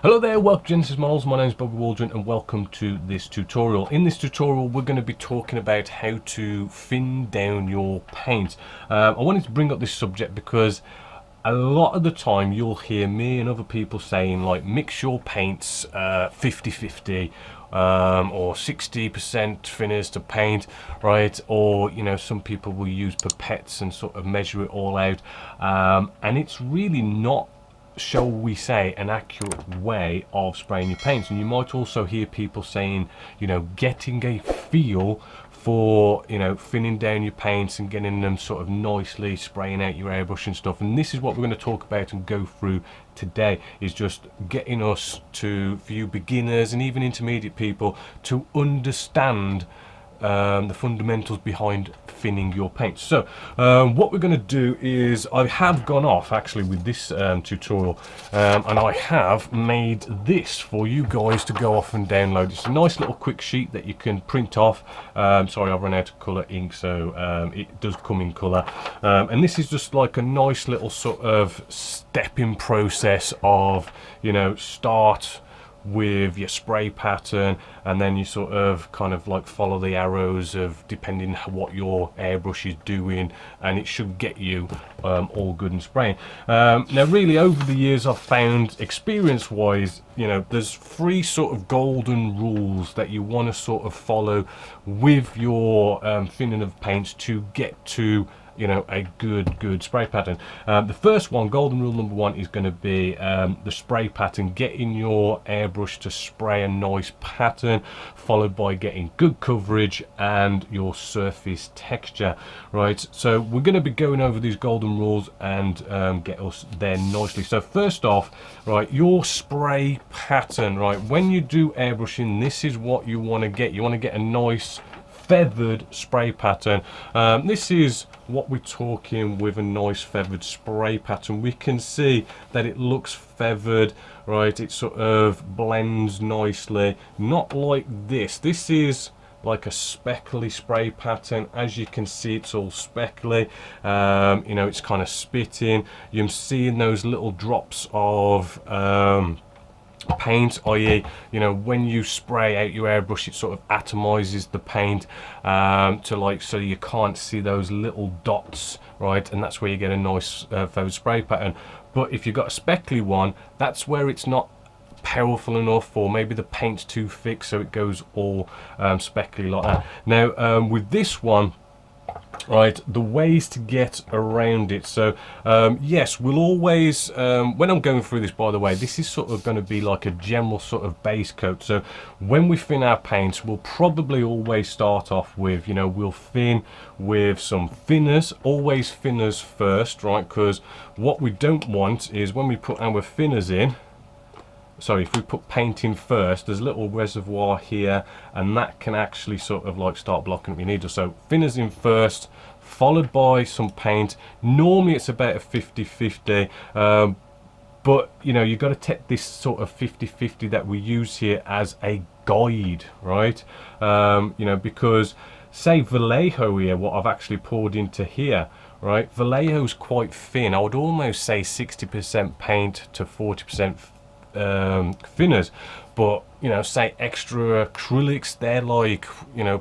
Hello there, welcome to Genesis Models. My name is Bobby Waldron and welcome to this tutorial. In this tutorial we're going to be talking about how to thin down your paint. I wanted to bring up this subject because a lot of the time you'll hear me and other people saying like mix your paints 50-50 or 60% thinners to paint, right? Or some people will use pipettes and sort of measure it all out, and it's really not, shall we say, an accurate way of spraying your paints. And you might also hear people saying, getting a feel for thinning down your paints and getting them sort of nicely, spraying out your airbrush and stuff. And this is what we're going to talk about and go through today, is just getting us to, for you beginners and even intermediate people, to understand the fundamentals behind thinning your paint. So what we're going to do is, I have gone off actually with this tutorial and I have made this for you guys to go off and download. It's a nice little quick sheet that you can print off. Sorry, I've run out of colour ink, so it does come in colour, and this is just like a nice little sort of stepping process of start with your spray pattern, and then you sort of kind of like follow the arrows of depending what your airbrush is doing, and it should get you all good and spraying. Now really over the years I've found, experience wise, there's three sort of golden rules that you want to sort of follow with your thinning of paints to get to a good spray pattern. The first one, golden rule number one, is going to be the spray pattern, getting your airbrush to spray a nice pattern, followed by getting good coverage and your surface texture, right? So we're going to be going over these golden rules and get us there nicely. So first off, right, your spray pattern, right, when you do airbrushing, this is what you want to get. You want to get a nice feathered spray pattern. This is what we're talking with a nice feathered spray pattern. We can see that it looks feathered, right? It sort of blends nicely, not like this. This is like a speckly spray pattern. As you can see, it's all speckly. It's kind of spitting. You're seeing those little drops of paint, i.e. when you spray out your airbrush, it sort of atomizes the paint to like, so you can't see those little dots, right? And that's where you get a nice feathered spray pattern. But if you've got a speckly one, that's where it's not powerful enough, or maybe the paint's too thick so it goes all speckly like that. Now with this one, right, the ways to get around it. So yes, we'll always, when I'm going through this, by the way, this is sort of going to be like a general sort of base coat. So when we thin our paints, we'll probably always start off with, we'll thin with some thinners, always thinners first, right? Because what we don't want is when we put our thinners in, sorry, if we put paint in first, there's a little reservoir here, and that can actually sort of like start blocking up your needle. So thinners in first, followed by some paint. Normally it's about a 50-50, but you've got to take this sort of 50-50 that we use here as a guide, right? Because say Vallejo here, what I've actually poured into here, right? Vallejo's quite thin. I would almost say 60% paint to 40% thinners. But say extra acrylics, they're like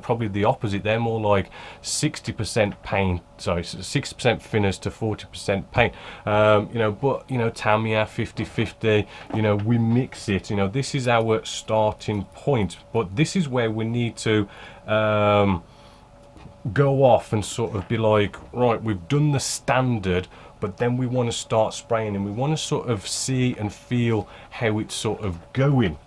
probably the opposite. They're more like 60% paint, sorry, 60% thinners to 40% paint. But Tamiya 50-50, we mix it. This is our starting point, but this is where we need to go off and sort of be like, right, we've done the standard, but then we want to start spraying, and we want to sort of see and feel how it's sort of going,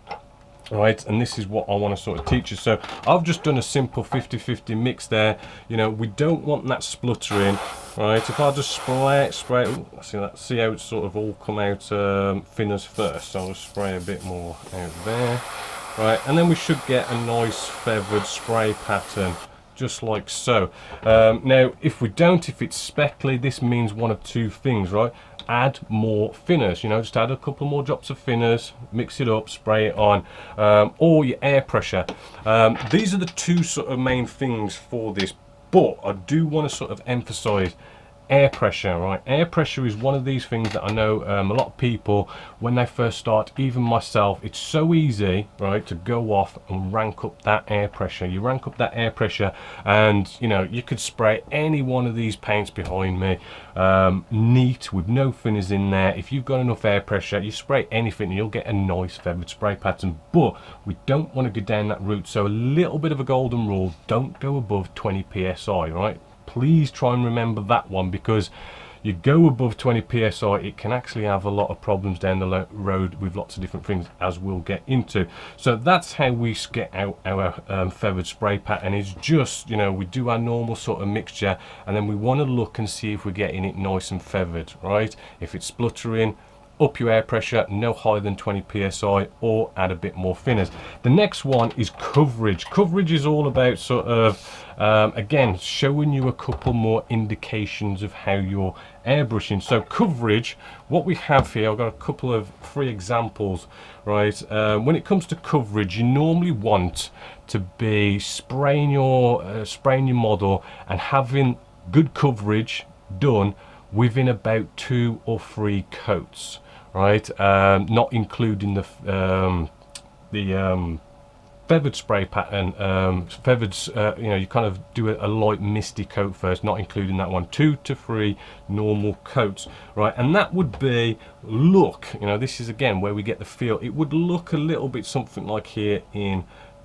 right? And this is what I want to sort of teach you. So I've just done a simple 50-50 mix there. We don't want that spluttering, right? If I just spray, ooh, see how it's sort of all come out thinners first. So I'll just spray a bit more out there, right? And then we should get a nice feathered spray pattern, just like so. Now if we don't, if it's speckly, this means one of two things, right? Add more thinners, just add a couple more drops of thinners, mix it up, spray it on, or your air pressure. These are the two sort of main things for this, but I do want to sort of emphasize, air pressure, right? Air pressure is one of these things that I know a lot of people, when they first start, even myself, it's so easy, right, to go off and rank up that air pressure. You rank up that air pressure and, you know, you could spray any one of these paints behind me, neat, with no thinners in there. If you've got enough air pressure, you spray anything and you'll get a nice feathered spray pattern. But we don't want to go down that route, so a little bit of a golden rule: don't go above 20 psi, right? Please try and remember that one, because you go above 20 psi, it can actually have a lot of problems down the road with lots of different things, as we'll get into. So that's how we get out our feathered spray pattern. Is just, you know, we do our normal sort of mixture, and then we want to look and see if we're getting it nice and feathered, right? If it's spluttering, up your air pressure, no higher than 20 psi, or add a bit more thinners. The next one is coverage. Coverage is all about sort of, again, showing you a couple more indications of how you're airbrushing. So coverage, what we have here, I've got a couple of free examples, right? When it comes to coverage, you normally want to be spraying your model and having good coverage done within about 2 or 3 coats, right? Not including the feathered spray pattern. You know, you kind of do a light misty coat first, not including that one. 2 to 3 normal coats, right? And that would be, look, you know, this is again where we get the feel. It would look a little bit something like here in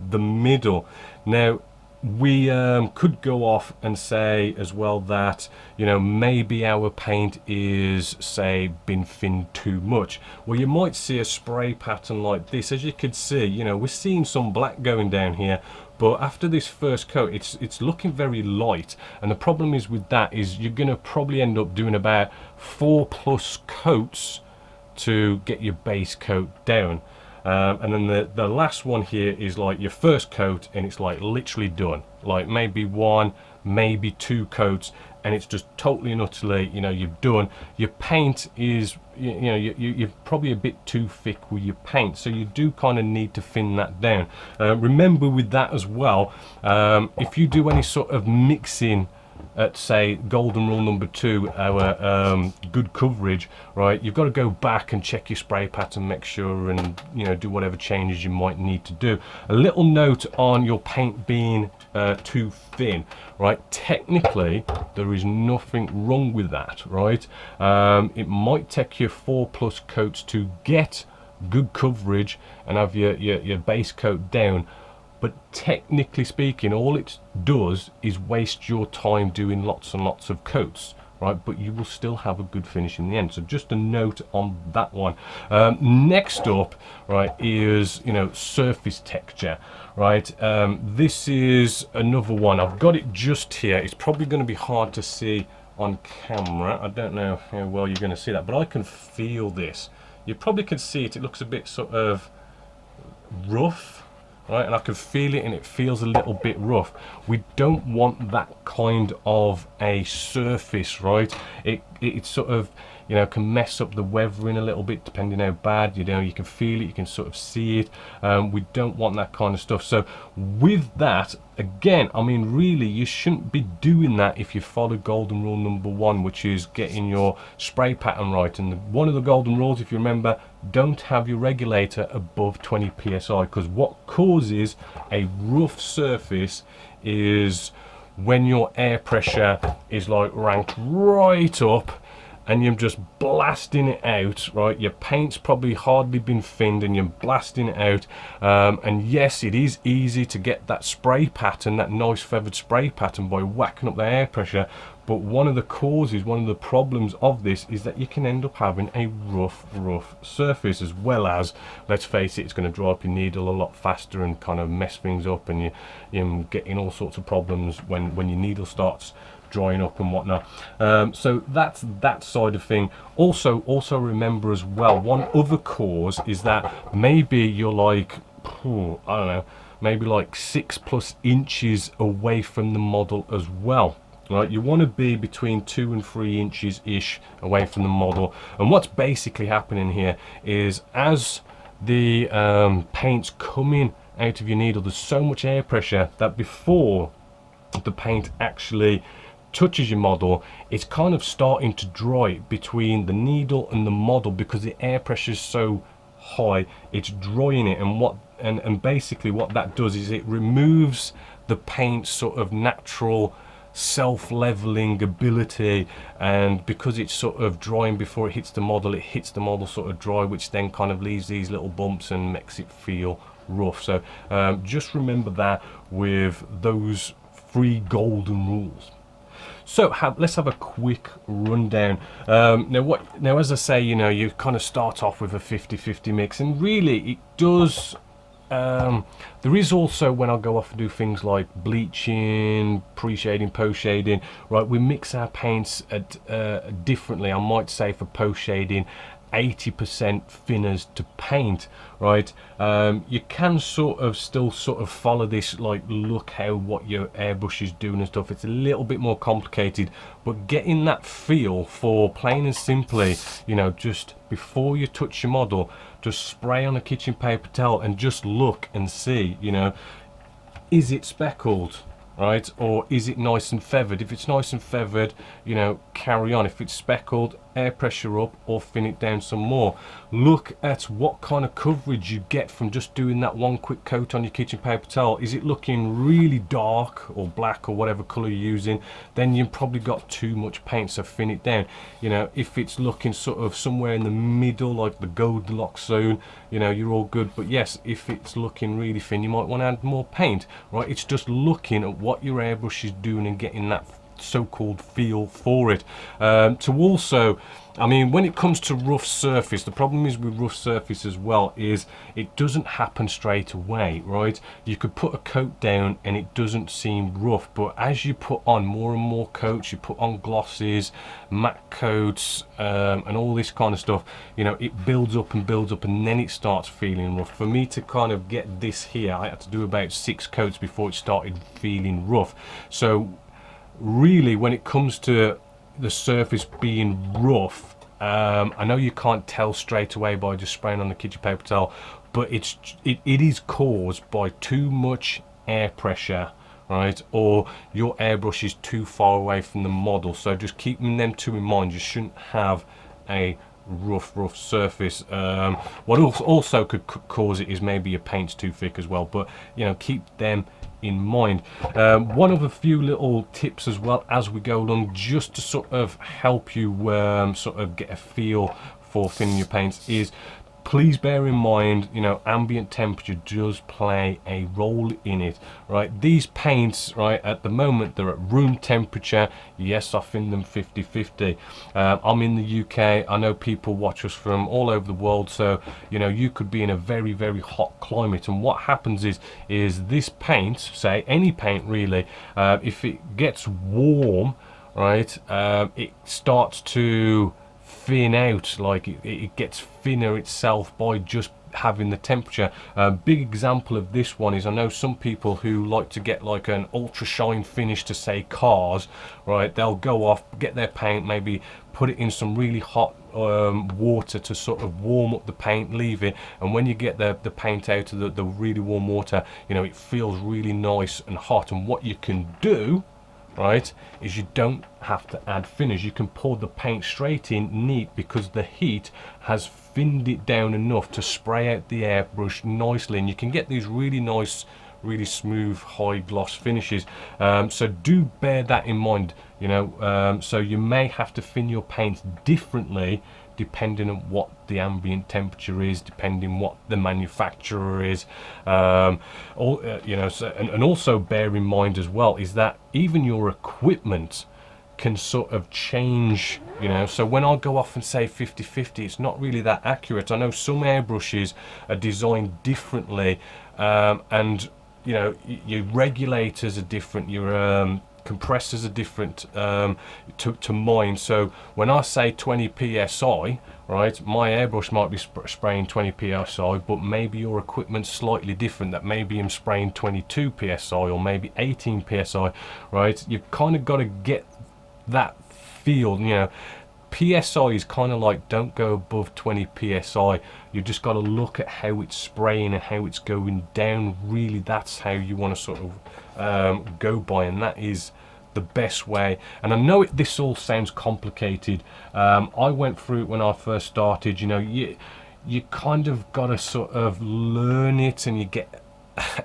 the middle. Now, we could go off and say as well that, you know, maybe our paint is, say, been thinned too much. Well, you might see a spray pattern like this. As you can see, you know, we're seeing some black going down here, but after this first coat, it's looking very light. And the problem is with that is you're going to probably end up doing about 4+ coats to get your base coat down. And then the last one here is like your first coat, and it's like literally done. Like maybe 1, maybe 2 coats, and it's just totally and utterly, you know, you've done. Your paint is, you know, you're probably a bit too thick with your paint, so you do kind of need to thin that down. Remember with that as well, if you do any sort of mixing at, say, golden rule number 2, our good coverage, right, you've got to go back and check your spray pattern, make sure, and, you know, do whatever changes you might need to do. A little note on your paint being too thin, right? Technically, there is nothing wrong with that, right? It might take you 4+ coats to get good coverage and have your base coat down, but technically speaking, all it does is waste your time doing lots and lots of coats, right? But you will still have a good finish in the end. So just a note on that one. Next up, right, is, you know, surface texture, right? This is another one. I've got it just here. It's probably going to be hard to see on camera. I don't know how well you're going to see that, but I can feel this. You probably can see it. It looks a bit sort of rough, right? And I can feel it, and it feels a little bit rough. We don't want that kind of a surface, right? It sort of, you know, can mess up the weathering a little bit depending how bad, you know, you can feel it, you can sort of see it. We don't want that kind of stuff. So with that, again, I mean, really, you shouldn't be doing that if you follow golden rule number 1, which is getting your spray pattern right. And one of the golden rules, if you remember, don't have your regulator above 20 psi, because what causes a rough surface is when your air pressure is like ranked right up and you're just blasting it out, right? Your paint's probably hardly been thinned and you're blasting it out. And yes, it is easy to get that spray pattern, that nice feathered spray pattern, by whacking up the air pressure. But one of the causes, one of the problems of this is that you can end up having a rough surface, as well as, let's face it, it's going to dry up your needle a lot faster and kind of mess things up, and you're getting all sorts of problems when your needle starts drying up and whatnot. So that's that side of thing. Also remember as well, one other cause is that maybe you're like, I don't know, maybe like 6+ inches away from the model as well. Right, you want to be between 2 and 3 inches ish away from the model. And what's basically happening here is, as the paint's coming out of your needle, there's so much air pressure that before the paint actually touches your model, it's kind of starting to dry between the needle and the model because the air pressure is so high, it's drying it. And basically what that does is it removes the paint's sort of natural self-leveling ability, and because it's sort of drying before it hits the model, it hits the model sort of dry, which then kind of leaves these little bumps and makes it feel rough. So just remember that with those 3 golden rules. So let's have a quick rundown. Now as I say, you know, you kind of start off with a 50-50 mix, and really it does there is also, when I go off and do things like bleaching, pre-shading, post-shading, right, we mix our paints differently. I might say for post-shading 80% thinners to paint, right? You can sort of still sort of follow this, like look how what your airbrush is doing and stuff. It's a little bit more complicated, but getting that feel for, plain and simply, you know, just before you touch your model, just spray on a kitchen paper towel and just look and see, you know, is it speckled, right, or is it nice and feathered? If it's nice and feathered, you know, carry on. If it's speckled, air pressure up or thin it down some more. Look at what kind of coverage you get from just doing that one quick coat on your kitchen paper towel. Is it looking really dark or black or whatever color you're using? Then you've probably got too much paint, so thin it down. You know, if it's looking sort of somewhere in the middle, like the Goldilocks zone, you know, you're all good. But yes, if it's looking really thin, you might want to add more paint, right? It's just looking at what your airbrush is doing and getting that so-called feel for it. To also, I mean, when it comes to rough surface, the problem is with rough surface as well is it doesn't happen straight away, right? You could put a coat down and it doesn't seem rough, but as you put on more and more coats, you put on glosses, matte coats, and all this kind of stuff, you know, it builds up and builds up, and then it starts feeling rough. For me to kind of get this here, I had to do about 6 coats before it started feeling rough. So really, when it comes to the surface being rough, I know you can't tell straight away by just spraying on the kitchen paper towel, but it is caused by too much air pressure, right, or your airbrush is too far away from the model. So just keeping them two in mind. You shouldn't have a rough surface. What also could cause it is maybe your paint's too thick as well, but you know, keep them in mind. One of a few little tips as well as we go along, just to sort of help you sort of get a feel for thinning your paints, is please bear in mind, you know, ambient temperature does play a role in it, right? These paints, right, at the moment they're at room temperature. Yes, I thin them 50-50. I'm in the UK. I know people watch us from all over the world, so you know, you could be in a very hot climate, and what happens is this paint, say any paint really, if it gets warm, right, it starts to thin out, like it gets thinner itself by just having the temperature. Big example of this one is, I know some people who like to get like an ultra shine finish to, say, cars, right? They'll go off, get their paint, maybe put it in some really hot water to sort of warm up the paint, leave it, and when you get the paint out of the really warm water, you know, it feels really nice and hot. And what you can do, right, is you don't have to add thinners. You can pour the paint straight in neat, because the heat has thinned it down enough to spray out the airbrush nicely, and you can get these really nice, really smooth, high gloss finishes. So do bear that in mind, you know. So you may have to thin your paints differently depending on what the ambient temperature is, depending what the manufacturer is, you know. So, and also bear in mind as well is that even your equipment can sort of change, you know. So when I go off and say 50-50, it's not really that accurate. I know some airbrushes are designed differently, and you know, your regulators are different, your compressors are different to mine. So when I say 20 psi, right, my airbrush might be spraying 20 psi, but maybe your equipment's slightly different, that maybe I'm spraying 22 psi or maybe 18 psi, right? You've kind of got to get that feel, you know. PSI is kind of like, don't go above 20 psi. You just got to look at how it's spraying and how it's going down. Really, that's how you want to sort of go by, and that is the best way. And I know this all sounds complicated. I went through it when I first started. You know, you kind of got to sort of learn it, and you get,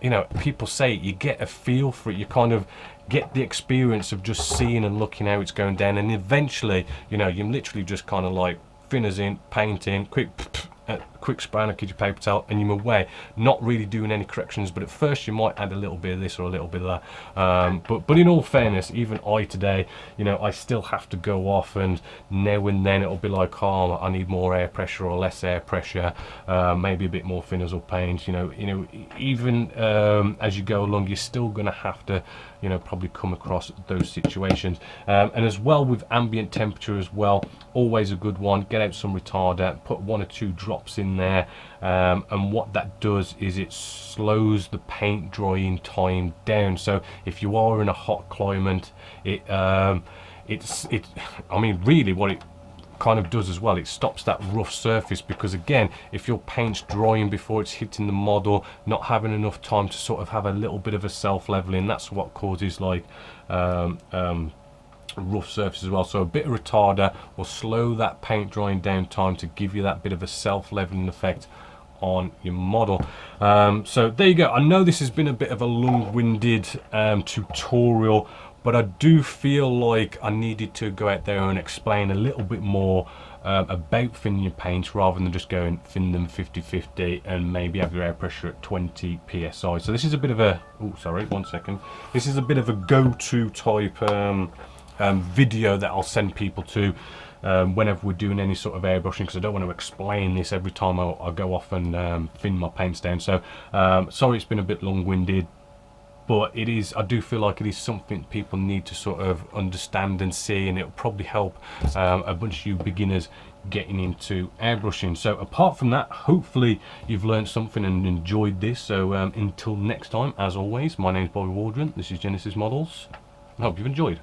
you know, people say it, you get a feel for it, you kind of get the experience of just seeing and looking how it's going down, and eventually, you know, you're literally just kind of like thinners in, painting, quick spray on a kitchen paper towel, and you're away, not really doing any corrections. But at first you might add a little bit of this or a little bit of that, but in all fairness, even I today, you know, I still have to go off, and now and then it'll be like, oh, I need more air pressure or less air pressure, maybe a bit more thinners or paint. You know, even as you go along, you're still going to have to, you know, probably come across those situations. And as well with ambient temperature as well, always a good one. Get out some retarder, put 1 or 2 drops in there, and what that does is it slows the paint drying time down. So if you are in a hot climate, I mean, really what it kind of does as well, it stops that rough surface, because again, if your paint's drying before it's hitting the model, not having enough time to sort of have a little bit of a self-leveling, that's what causes like rough surface as well. So a bit of retarder will slow that paint drying down time to give you that bit of a self-leveling effect on your model. So there you go. I know this has been a bit of a long-winded tutorial, but I do feel like I needed to go out there and explain a little bit more about thinning your paints, rather than just going thin them 50-50 and maybe have your air pressure at 20 psi. So this is a bit of a, oh sorry, 1 second, this is a bit of a go-to type video that I'll send people to whenever we're doing any sort of airbrushing, because I don't want to explain this every time I go off and thin my paints down. So sorry it's been a bit long-winded, but it is, I do feel like it is something people need to sort of understand and see, and it'll probably help a bunch of you beginners getting into airbrushing. So apart from that, hopefully you've learned something and enjoyed this. So until next time, as always, my name is Bobby Waldron, this is Genesis Models. I hope you've enjoyed.